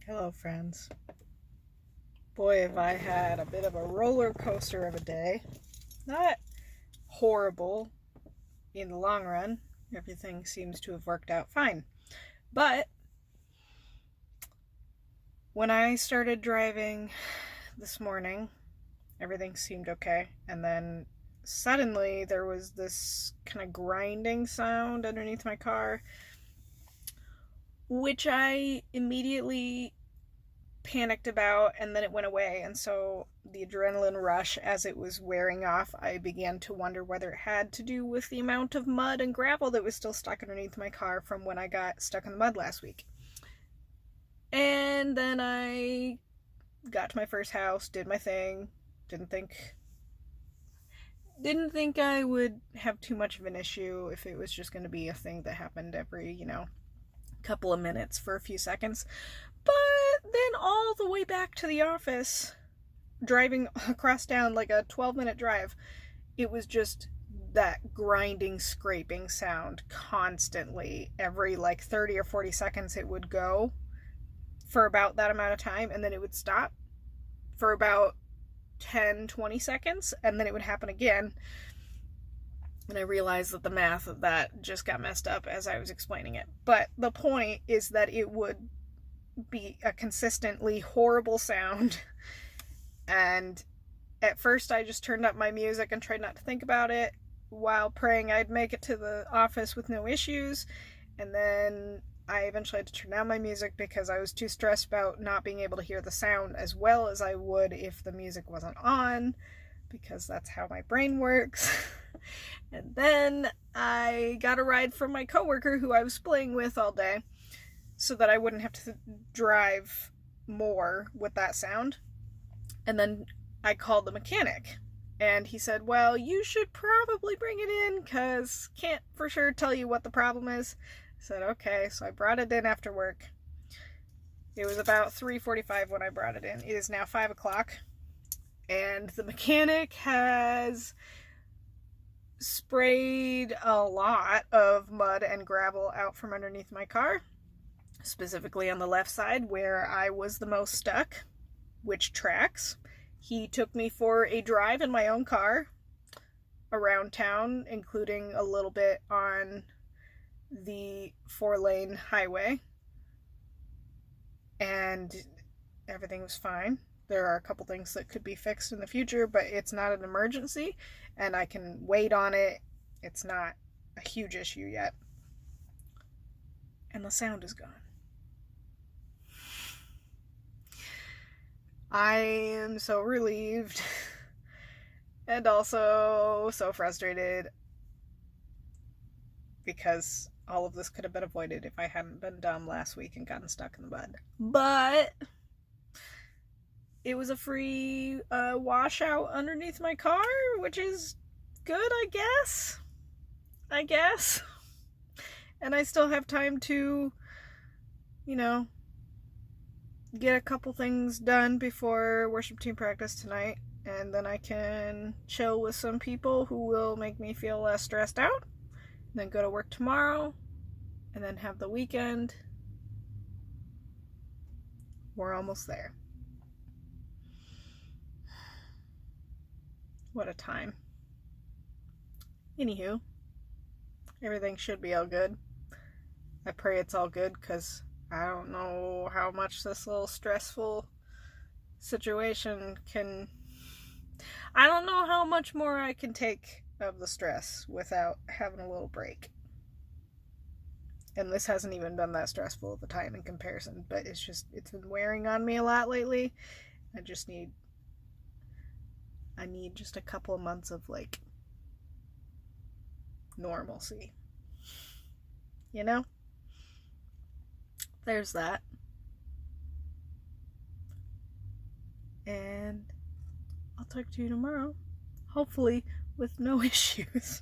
Hello, friends. Boy, have I had a bit of a roller coaster of a day. Not horrible in the long run. Everything seems to have worked out fine. But when I started driving this morning, everything seemed okay. And then suddenly there was this kind of grinding sound underneath my car, which I immediately panicked about, and then it went away. And so the adrenaline rush, as it was wearing off, I began to wonder whether it had to do with the amount of mud and gravel that was still stuck underneath my car from when I got stuck in the mud last week. And then I got to my first house, did my thing, didn't think I would have too much of an issue if it was just going to be a thing that happened every, couple of minutes for a few seconds. But then all the way back to the office, driving across town, like a 12-minute drive, it was just that grinding, scraping sound constantly. Every 30 or 40 seconds it would go for about that amount of time, and then it would stop for about 10, 20 seconds, and then it would happen again. And I realized that the math of that just got messed up as I was explaining it. But the point is that it would be a consistently horrible sound. And at first I just turned up my music and tried not to think about it while praying I'd make it to the office with no issues. And then I eventually had to turn down my music because I was too stressed about not being able to hear the sound as well as I would if the music wasn't on, because that's how my brain works. And then I got a ride from my coworker who I was playing with all day so that I wouldn't have to drive more with that sound. And then I called the mechanic, and he said, well, you should probably bring it in because can't for sure tell you what the problem is. I said, okay. So I brought it in after work. It was about 3:45 when I brought it in. It is now 5 o'clock, and the mechanic has sprayed a lot of mud and gravel out from underneath my car, specifically on the left side where I was the most stuck, which tracks. He took me for a drive in my own car around town, including a little bit on the 4-lane highway, and everything was fine. There are a couple things that could be fixed in the future, but it's not an emergency, and I can wait on it. It's not a huge issue yet. And the sound is gone. I am so relieved and also so frustrated because all of this could have been avoided if I hadn't been dumb last week and gotten stuck in the mud. But it was a free washout underneath my car, which is good, I guess. And I still have time to, get a couple things done before worship team practice tonight. And then I can chill with some people who will make me feel less stressed out. And then go to work tomorrow. And then have the weekend. We're almost there. What a time. Anywho, everything should be all good. I pray it's all good because I don't know how much this little stressful situation can... I don't know how much more I can take of the stress without having a little break. And this hasn't even been that stressful of a time in comparison, but it's been wearing on me a lot lately. I need just a couple of months of normalcy. There's that. And I'll talk to you tomorrow. Hopefully with no issues.